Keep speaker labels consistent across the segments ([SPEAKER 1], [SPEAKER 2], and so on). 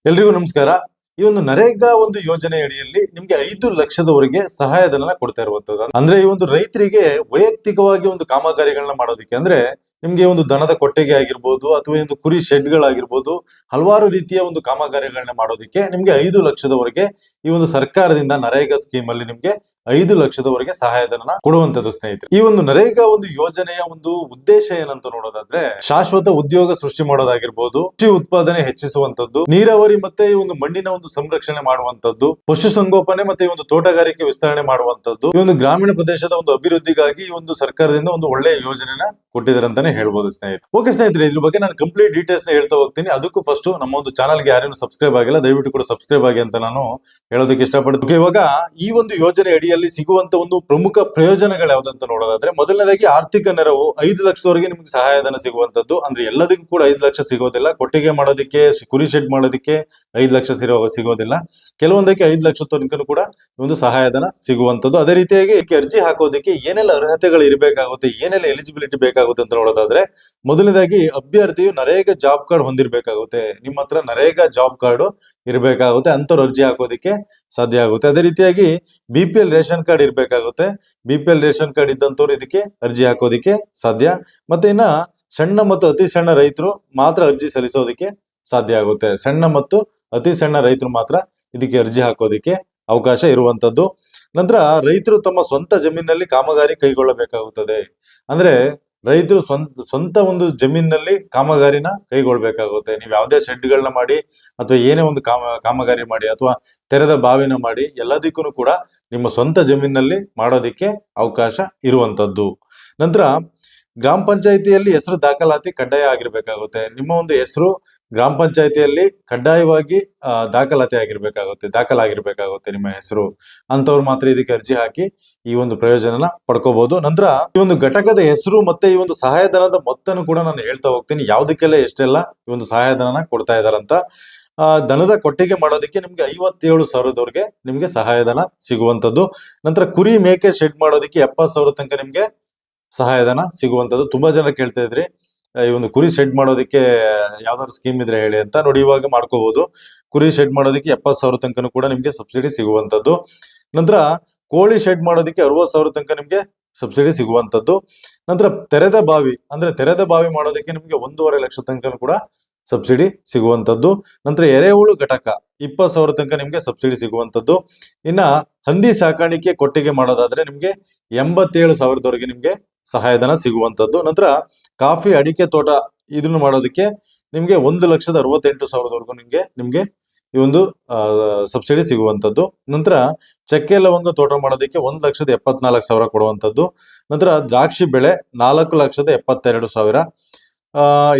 [SPEAKER 1] ಎಲ್ರಿಗೂ ನಮಸ್ಕಾರ. ಈ ಒಂದು ನರೇಗಾ ಒಂದು ಯೋಜನೆ ಅಡಿಯಲ್ಲಿ ನಿಮ್ಗೆ 5 ಲಕ್ಷದವರೆಗೆ ಸಹಾಯಧನ ಕೊಡ್ತಾ ಇರುವಂತದ್ದು. ಅಂದ್ರೆ ಈ ಒಂದು ರೈತರಿಗೆ ವೈಯಕ್ತಿಕವಾಗಿ ಒಂದು ಕಾಮಗಾರಿಗಳನ್ನ ಮಾಡೋದಕ್ಕೆ, ಅಂದ್ರೆ ನಿಮ್ಗೆ ಒಂದು ದನದ ಕೊಟ್ಟಿಗೆ ಆಗಿರ್ಬೋದು ಅಥವಾ ಒಂದು ಕುರಿ ಶೆಡ್ಗಳಾಗಿರ್ಬೋದು, ಹಲವಾರು ರೀತಿಯ ಒಂದು ಕಾಮಗಾರಿಗಳನ್ನ ಮಾಡೋದಕ್ಕೆ ನಿಮ್ಗೆ 5 ಲಕ್ಷದವರೆಗೆ ಈ ಒಂದು ಸರ್ಕಾರದಿಂದ ನರೇಗಾ ಸ್ಕೀಮ್ ಅಲ್ಲಿ ನಿಮ್ಗೆ 5 ಲಕ್ಷದವರೆಗೆ ಸಹಾಯಧನ ಕೊಡುವಂತದ್ದು ಸ್ನೇಹಿತರೆ. ಈ ಒಂದು ನರೇಗಾ ಒಂದು ಯೋಜನೆಯ ಒಂದು ಉದ್ದೇಶ ಏನಂತ ನೋಡೋದಾದ್ರೆ, ಶಾಶ್ವತ ಉದ್ಯೋಗ ಸೃಷ್ಟಿ ಮಾಡೋದಾಗಿರ್ಬೋದು, ಕೃಷಿ ಉತ್ಪಾದನೆ ಹೆಚ್ಚಿಸುವಂತದ್ದು, ನೀರಾವರಿ ಮತ್ತೆ ಈ ಒಂದು ಮಣ್ಣಿನ ಒಂದು ಸಂರಕ್ಷಣೆ ಮಾಡುವಂತದ್ದು, ಪಶು ಸಂಗೋಪನೆ ಮತ್ತೆ ಈ ಒಂದು ತೋಟಗಾರಿಕೆ ವಿಸ್ತರಣೆ ಮಾಡುವಂತದ್ದು, ಈ ಒಂದು ಗ್ರಾಮೀಣ ಪ್ರದೇಶದ ಒಂದು ಅಭಿವೃದ್ಧಿಗಾಗಿ ಈ ಒಂದು ಸರ್ಕಾರದಿಂದ ಒಂದು ಒಳ್ಳೆಯ ಯೋಜನೆನ ಕೊಟ್ಟಿದ್ದಾರೆ ಅಂತಾನೆ ಹೇಳ್ಬೋದು ಸ್ನೇಹಿತರೆ. ಓಕೆ ಸ್ನೇಹಿತರೆ, ಇದ್ರ ಬಗ್ಗೆ ನಾನು ಕಂಪ್ಲೀಟ್ ಡೀಟೇಲ್ಸ್ ನ ಹೇಳ್ತಾ ಹೋಗ್ತೀನಿ. ಅದಕ್ಕೂ ಫಸ್ಟ್ ನಮ್ಮ ಒಂದು ಚಾನಲ್ ಗೆ ಯಾರೇನು ಸಬ್ಸ್ಕ್ರೈಬ್ ಆಗಿಲ್ಲ, ದಯವಿಟ್ಟು ಕೂಡ ಸಬ್ಸ್ಕ್ರೈಬ್ ಆಗಿ ಅಂತ ನಾನು ಹೇಳೋದಕ್ಕೆ ಇಷ್ಟಪಡ್ತೀನಿ. ಇವಾಗ ಈ ಒಂದು ಯೋಜನೆ ಅಡಿಯಲ್ಲಿ ಸಿಗುವಂತ ಒಂದು ಪ್ರಮುಖ ಪ್ರಯೋಜನಗಳು ಯಾವ್ದಂತ ನೋಡೋದಾದ್ರೆ, ಮೊದಲನೇದಾಗಿ ಆರ್ಥಿಕ ನೆರವು 5 ಲಕ್ಷದವರೆಗೆ ನಿಮ್ಗೆ ಸಹಾಯಧನ ಸಿಗುವಂತದ್ದು. ಅಂದ್ರೆ ಎಲ್ಲದಕ್ಕೂ ಕೂಡ 5 ಲಕ್ಷ ಸಿಗೋದಿಲ್ಲ. ಕೊಟ್ಟಿಗೆ ಮಾಡೋದಕ್ಕೆ, ಕುರಿ ಶೆಡ್ ಮಾಡೋದಕ್ಕೆ 5 ಲಕ್ಷ ಸಿಗೋದಿಲ್ಲ. ಕೆಲವೊಂದಕ್ಕೆ 5 ಲಕ್ಷ ತನಕ ಕೂಡ ಒಂದು ಸಹಾಯಧನ ಸಿಗುವಂತದ್ದು. ಅದೇ ರೀತಿಯಾಗಿ ಅರ್ಜಿ ಹಾಕೋದಕ್ಕೆ ಏನೆಲ್ಲ ಅರ್ಹತೆಗಳು ಇರಬೇಕಾಗುತ್ತೆ, ಏನೆಲ್ಲ ಎಲಿಜಿಬಿಲಿಟಿ ಬೇಕಾಗುತ್ತೆ ಅಂತ ನೋಡೋದಾದ್ರೆ, ಮೊದಲನೇದಾಗಿ ಅಭ್ಯರ್ಥಿಯು ನರೇಗಾ ಜಾಬ್ ಕಾರ್ಡ್ ಹೊಂದಿರಬೇಕಾಗುತ್ತೆ. ನಿಮ್ಮ ಹತ್ರ ನರೇಗಾ ಜಾಬ್ ಕಾರ್ಡ್ ಇರಬೇಕಾಗುತ್ತೆ, ಅಂತವ್ರು ಅರ್ಜಿ ಹಾಕೋದಕ್ಕೆ ಸಾಧ್ಯ ಆಗುತ್ತೆ. ಅದೇ ರೀತಿಯಾಗಿ BPL ರೇಷನ್ ಕಾರ್ಡ್ ಇರಬೇಕಾಗುತ್ತೆ. BPL ರೇಷನ್ ಕಾರ್ಡ್ ಇದ್ದಂತವ್ರು ಇದಕ್ಕೆ ಅರ್ಜಿ ಹಾಕೋದಿಕ್ಕೆ ಸಾಧ್ಯ. ಮತ್ತೆ ಇನ್ನ ಸಣ್ಣ ಮತ್ತು ಅತಿ ಸಣ್ಣ ರೈತರು ಮಾತ್ರ ಅರ್ಜಿ ಸಲ್ಲಿಸೋದಕ್ಕೆ ಸಾಧ್ಯ ಆಗುತ್ತೆ. ಸಣ್ಣ ಮತ್ತು ಅತಿ ಸಣ್ಣ ರೈತರು ಮಾತ್ರ ಇದಕ್ಕೆ ಅರ್ಜಿ ಹಾಕೋದಿಕ್ಕೆ ಅವಕಾಶ ಇರುವಂತದ್ದು. ನಂತರ ರೈತರು ತಮ್ಮ ಸ್ವಂತ ಜಮೀನಿನಲ್ಲಿ ಕಾಮಗಾರಿ ಕೈಗೊಳ್ಳಬೇಕಾಗುತ್ತದೆ. ಅಂದ್ರೆ ರೈತರು ಸ್ವಂತ ಒಂದು ಜಮೀನಿನಲ್ಲಿ ಕಾಮಗಾರಿನ ಕೈಗೊಳ್ಬೇಕಾಗುತ್ತೆ. ನೀವು ಯಾವುದೇ ಶೆಡ್ಗಳನ್ನ ಮಾಡಿ ಅಥವಾ ಏನೇ ಒಂದು ಕಾಮಗಾರಿ ಮಾಡಿ ಅಥವಾ ತೆರೆದ ಬಾವಿನ ಮಾಡಿ, ಎಲ್ಲದಕ್ಕೂ ಕೂಡ ನಿಮ್ಮ ಸ್ವಂತ ಜಮೀನಿನಲ್ಲಿ ಮಾಡೋದಿಕ್ಕೆ ಅವಕಾಶ ಇರುವಂತದ್ದು. ನಂತರ ಗ್ರಾಮ ಪಂಚಾಯಿತಿಯಲ್ಲಿ ಹೆಸರು ದಾಖಲಾತಿ ಕಡ್ಡಾಯ ಆಗಿರ್ಬೇಕಾಗುತ್ತೆ. ನಿಮ್ಮ ಒಂದು ಹೆಸರು ಗ್ರಾಮ ಪಂಚಾಯಿತಿಯಲ್ಲಿ ಕಡ್ಡಾಯವಾಗಿ ದಾಖಲಾಗಿರ್ಬೇಕಾಗುತ್ತೆ ನಿಮ್ಮ ಹೆಸರು. ಅಂತವ್ರು ಮಾತ್ರ ಇದಕ್ಕೆ ಅರ್ಜಿ ಹಾಕಿ ಈ ಒಂದು ಪ್ರಯೋಜನನ ಪಡ್ಕೋಬಹುದು. ನಂತರ ಈ ಒಂದು ಘಟಕದ ಹೆಸರು ಮತ್ತೆ ಈ ಒಂದು ಸಹಾಯಧನದ ಮೊತ್ತನು ಕೂಡ ನಾನು ಹೇಳ್ತಾ ಹೋಗ್ತೀನಿ, ಯಾವ್ದಕ್ಕೆಲ್ಲ ಎಷ್ಟೆಲ್ಲ ಈ ಒಂದು ಸಹಾಯಧನನ ಕೊಡ್ತಾ ಇದಾರಂತ. ದನದ ಕೊಟ್ಟಿಗೆ ಮಾಡೋದಕ್ಕೆ ನಿಮ್ಗೆ 57,000ದವರೆಗೆ ನಿಮ್ಗೆ ಸಹಾಯಧನ ಸಿಗುವಂತದ್ದು. ನಂತರ ಕುರಿ ಮೇಕೆ ಶೆಡ್ ಮಾಡೋದಕ್ಕೆ 70,000 ತನಕ ನಿಮ್ಗೆ ಸಹಾಯಧನ ಸಿಗುವಂತದ್ದು. ತುಂಬಾ ಜನ ಕೇಳ್ತಾ ಇದ್ರಿ, ಈ ಒಂದು ಕುರಿ ಶೆಡ್ ಮಾಡೋದಕ್ಕೆ ಯಾವ್ದಾದ್ರು ಸ್ಕೀಮ್ ಇದ್ರೆ ಹೇಳಿ ಅಂತ. ನೋಡಿ, ಇವಾಗ ಮಾಡ್ಕೋಬಹುದು. ಕುರಿ ಶೆಡ್ ಮಾಡೋದಕ್ಕೆ 70,000 ತನಕ ಕೂಡ ನಿಮ್ಗೆ ಸಬ್ಸಿಡಿ ಸಿಗುವಂತದ್ದು. ನಂತರ ಕೋಳಿ ಶೆಡ್ ಮಾಡೋದಕ್ಕೆ 60,000 ತನಕ ನಿಮ್ಗೆ ಸಬ್ಸಿಡಿ ಸಿಗುವಂತದ್ದು. ನಂತರ ತೆರೆದ ಬಾವಿ ಮಾಡೋದಕ್ಕೆ ನಿಮ್ಗೆ 1.5 ಲಕ್ಷ ತನಕ ಕೂಡ ಸಬ್ಸಿಡಿ ಸಿಗುವಂತದ್ದು. ನಂತರ ಎರೆಹುಳು ಘಟಕ 20,000 ತನಕ ನಿಮ್ಗೆ ಸಬ್ಸಿಡಿ ಸಿಗುವಂತದ್ದು. ಇನ್ನ ಹಂದಿ ಸಾಕಾಣಿಕೆ ಕೊಟ್ಟಿಗೆ ಮಾಡೋದಾದ್ರೆ ನಿಮ್ಗೆ 87,000ದವರೆಗೆ ನಿಮ್ಗೆ ಸಹಾಯಧನ ಸಿಗುವಂತದ್ದು. ನಂತರ ಕಾಫಿ ಅಡಿಕೆ ತೋಟ ಇದನ್ನು ಮಾಡೋದಕ್ಕೆ ನಿಮ್ಗೆ 1,68,000ದವರೆಗೂ ನಿಮ್ಗೆ ಈ ಒಂದು ಸಬ್ಸಿಡಿ ಸಿಗುವಂತದ್ದು. ನಂತರ ಚಕ್ಕೆ ಲವಂಗ ತೋಟ ಮಾಡೋದಕ್ಕೆ 1,74,000 ಕೊಡುವಂತದ್ದು. ನಂತರ ದ್ರಾಕ್ಷಿ ಬೆಳೆ 4,72,000.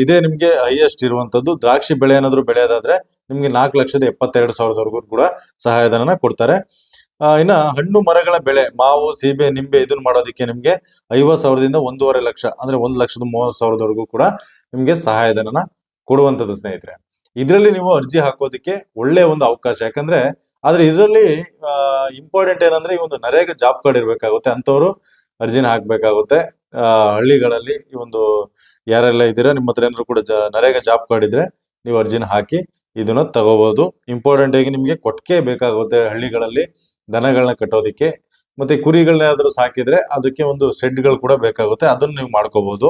[SPEAKER 1] ಇದೇ ನಿಮ್ಗೆ ಹೈಯೆಸ್ಟ್ ಇರುವಂತದ್ದು. ದ್ರಾಕ್ಷಿ ಬೆಳೆ ಏನಾದ್ರು ಬೆಳೆಯೋದಾದ್ರೆ ನಿಮ್ಗೆ 4,72,000ದವರೆಗೂ ಕೂಡ ಸಹಾಯಧನನ ಕೊಡ್ತಾರೆ. ಇನ್ನ ಹಣ್ಣು ಮರಗಳ ಬೆಳೆ, ಮಾವು, ಸೀಬೆ, ನಿಂಬೆ ಇದನ್ನ ಮಾಡೋದಕ್ಕೆ ನಿಮ್ಗೆ 50,000ದಿಂದ 1.5 ಲಕ್ಷ, ಅಂದ್ರೆ 1,30,000ದವರೆಗೂ ಕೂಡ ನಿಮ್ಗೆ ಸಹಾಯಧನನ ಕೊಡುವಂತದ್ದು ಸ್ನೇಹಿತರೆ. ಇದರಲ್ಲಿ ನೀವು ಅರ್ಜಿ ಹಾಕೋದಕ್ಕೆ ಒಳ್ಳೆ ಒಂದು ಅವಕಾಶ. ಯಾಕಂದ್ರೆ ಆದ್ರೆ ಇದರಲ್ಲಿ ಇಂಪಾರ್ಟೆಂಟ್ ಏನಂದ್ರೆ, ಈ ಒಂದು ನರೇಗಾ ಜಾಬ್ ಕಾರ್ಡ್ ಇರ್ಬೇಕಾಗುತ್ತೆ. ಅಂತವ್ರು ಅರ್ಜಿನ ಹಾಕ್ಬೇಕಾಗುತ್ತೆ. ಹಳ್ಳಿಗಳಲ್ಲಿ ಈ ಒಂದು ಯಾರೆಲ್ಲ ಇದ್ದೀರಾ, ನಿಮ್ಮ ಹತ್ರ ಏನಾದ್ರು ಕೂಡ ನರೇಗಾ ಜಾಬ್ ಕಾರ್ಡ್ ಇದ್ರೆ ನೀವು ಅರ್ಜಿನ ಹಾಕಿ ಇದನ್ನ ತಗೋಬಹುದು. ಇಂಪಾರ್ಟೆಂಟ್ ಆಗಿ ನಿಮ್ಗೆ ಕೊಟ್ಟಿಗೆ ಬೇಕಾಗುತ್ತೆ ಹಳ್ಳಿಗಳಲ್ಲಿ ದನಗಳನ್ನ ಕಟ್ಟೋದಿಕ್ಕೆ. ಮತ್ತೆ ಕುರಿಗಳನ್ನೇನಾದ್ರೂ ಸಾಕಿದ್ರೆ ಅದಕ್ಕೆ ಒಂದು ಶೆಡ್ಗಳು ಕೂಡ ಬೇಕಾಗುತ್ತೆ, ಅದನ್ನ ನೀವು ಮಾಡ್ಕೋಬಹುದು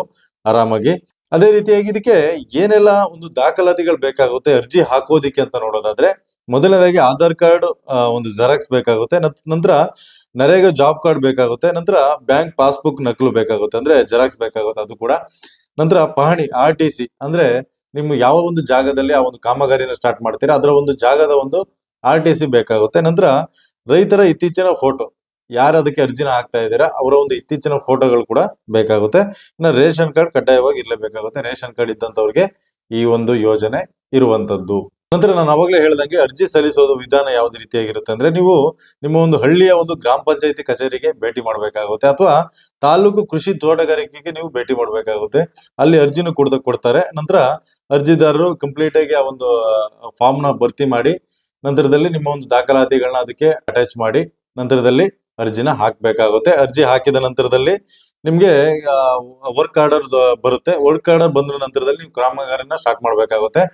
[SPEAKER 1] ಆರಾಮಾಗಿ. ಅದೇ ರೀತಿಯಾಗಿ ಇದಕ್ಕೆ ಏನೆಲ್ಲ ಒಂದು ದಾಖಲಾತಿಗಳು ಬೇಕಾಗುತ್ತೆ ಅರ್ಜಿ ಹಾಕೋದಿಕ್ಕೆ ಅಂತ ನೋಡೋದಾದ್ರೆ, ಮೊದಲನೇದಾಗಿ ಆಧಾರ್ ಕಾರ್ಡ್ ಒಂದು ಜೆರಾಕ್ಸ್ ಬೇಕಾಗುತ್ತೆ. ನಂತರ ನರೇಗಾ ಜಾಬ್ ಕಾರ್ಡ್ ಬೇಕಾಗುತ್ತೆ. ನಂತರ ಬ್ಯಾಂಕ್ ಪಾಸ್ಬುಕ್ ನಕಲು ಬೇಕಾಗುತ್ತೆ, ಅಂದ್ರೆ ಜೆರಾಕ್ಸ್ ಬೇಕಾಗುತ್ತೆ ಅದು ಕೂಡ. ನಂತರ ಪಹಣಿ RTC, ಅಂದ್ರೆ ನಿಮ್ಗೆ ಯಾವ ಒಂದು ಜಾಗದಲ್ಲಿ ಆ ಒಂದು ಕಾಮಗಾರಿನ ಸ್ಟಾರ್ಟ್ ಮಾಡ್ತೀರಾ ಅದರ ಒಂದು ಜಾಗದ ಒಂದು RTC ಬೇಕಾಗುತ್ತೆ. ನಂತರ ರೈತರ ಇತ್ತೀಚಿನ ಫೋಟೋ, ಯಾರು ಅದಕ್ಕೆ ಅರ್ಜಿನ ಹಾಕ್ತಾ ಇದ್ದೀರಾ ಅವರ ಒಂದು ಇತ್ತೀಚಿನ ಫೋಟೋಗಳು ಕೂಡ ಬೇಕಾಗುತ್ತೆ. ಇನ್ನು ರೇಷನ್ ಕಾರ್ಡ್ ಕಡ್ಡಾಯವಾಗಿ ಇರಲೇಬೇಕಾಗುತ್ತೆ. ರೇಷನ್ ಕಾರ್ಡ್ ಇದ್ದಂತವ್ರಿಗೆ ಈ ಒಂದು ಯೋಜನೆ ಇರುವಂತದ್ದು. ನಂತರ ನಾನು ಅವಾಗಲೇ ಹೇಳ್ದಂಗೆ ಅರ್ಜಿ ಸಲ್ಲಿಸೋದು ವಿಧಾನ ಯಾವ್ದು ರೀತಿಯಾಗಿರುತ್ತೆ ಅಂದ್ರೆ, ನೀವು ನಿಮ್ಮ ಒಂದು ಹಳ್ಳಿಯ ಒಂದು ಗ್ರಾಮ ಪಂಚಾಯತಿ ಕಚೇರಿಗೆ ಭೇಟಿ ಮಾಡ್ಬೇಕಾಗುತ್ತೆ, ಅಥವಾ ತಾಲೂಕು ಕೃಷಿ ತೋಟಗಾರಿಕೆಗೆ ನೀವು ಭೇಟಿ ಮಾಡ್ಬೇಕಾಗುತ್ತೆ. ಅಲ್ಲಿ ಅರ್ಜಿನೂ ಕೊಡ್ತಾರೆ. ನಂತರ ಅರ್ಜಿದಾರರು ಕಂಪ್ಲೀಟ್ ಆಗಿ ಆ ಒಂದು ಫಾರ್ಮ್ ನ ಭರ್ತಿ ಮಾಡಿ, ನಂತರದಲ್ಲಿ ನಿಮ್ಮ ಒಂದು ದಾಖಲಾತಿಗಳನ್ನ ಅದಕ್ಕೆ ಅಟ್ಯಾಚ್ ಮಾಡಿ ನಂತರದಲ್ಲಿ ಅರ್ಜಿನ ಹಾಕ್ಬೇಕಾಗುತ್ತೆ. ಅರ್ಜಿ ಹಾಕಿದ ನಂತರದಲ್ಲಿ ನಿಮ್ಗೆ ವರ್ಕ್ ಆರ್ಡರ್ ಬರುತ್ತೆ. ವರ್ಕ್ ಆರ್ಡರ್ ಬಂದ ನಂತರದಲ್ಲಿ ನೀವು ಕಾಮಗಾರಿನ ಸ್ಟಾರ್ಟ್ ಮಾಡ್ಬೇಕಾಗುತ್ತೆ.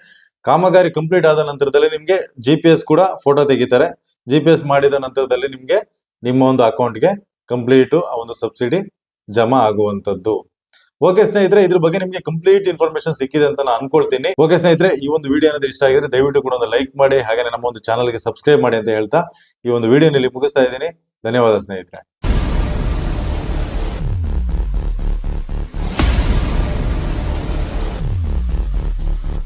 [SPEAKER 1] ಕಾಮಗಾರಿ ಕಂಪ್ಲೀಟ್ ಆದ ನಂತರದಲ್ಲಿ ನಿಮ್ಗೆ GPS ಕೂಡ ಫೋಟೋ ತೆಗಿತಾರೆ. GPS ಮಾಡಿದ ನಂತರದಲ್ಲಿ ನಿಮ್ಗೆ ನಿಮ್ಮ ಒಂದು ಅಕೌಂಟ್ಗೆ ಕಂಪ್ಲೀಟ್ ಆ ಒಂದು ಸಬ್ಸಿಡಿ ಜಮಾ ಆಗುವಂತದ್ದು. ಓಕೆ ಸ್ನೇಹಿತರೆ, ಇದ್ರ ಬಗ್ಗೆ ನಿಮ್ಗೆ ಕಂಪ್ಲೀಟ್ ಇನ್ಫಾರ್ಮೇಶನ್ ಸಿಕ್ಕಿದೆ ಅಂತ ನಾನು ಅನ್ಕೊಳ್ತೀನಿ. ಓಕೆ ಸ್ನೇಹಿತರೆ, ಈ ಒಂದು ವಿಡಿಯೋ ಏನಾದ್ರು ಇಷ್ಟ ಆಗಿದ್ರೆ ದಯವಿಟ್ಟು ಕೂಡ ಒಂದು ಲೈಕ್ ಮಾಡಿ, ಹಾಗೆ ನಮ್ಮ ಒಂದು ಚಾನಲ್ಗೆ ಸಬ್ಸ್ಕ್ರೈಬ್ ಮಾಡಿ ಅಂತ ಹೇಳ್ತಾ ಈ ಒಂದು ವಿಡಿಯೋನಲ್ಲಿ ಮುಗಿಸ್ತಾ ಇದ್ದೀನಿ. ಧನ್ಯವಾದ ಸ್ನೇಹಿತರೆ.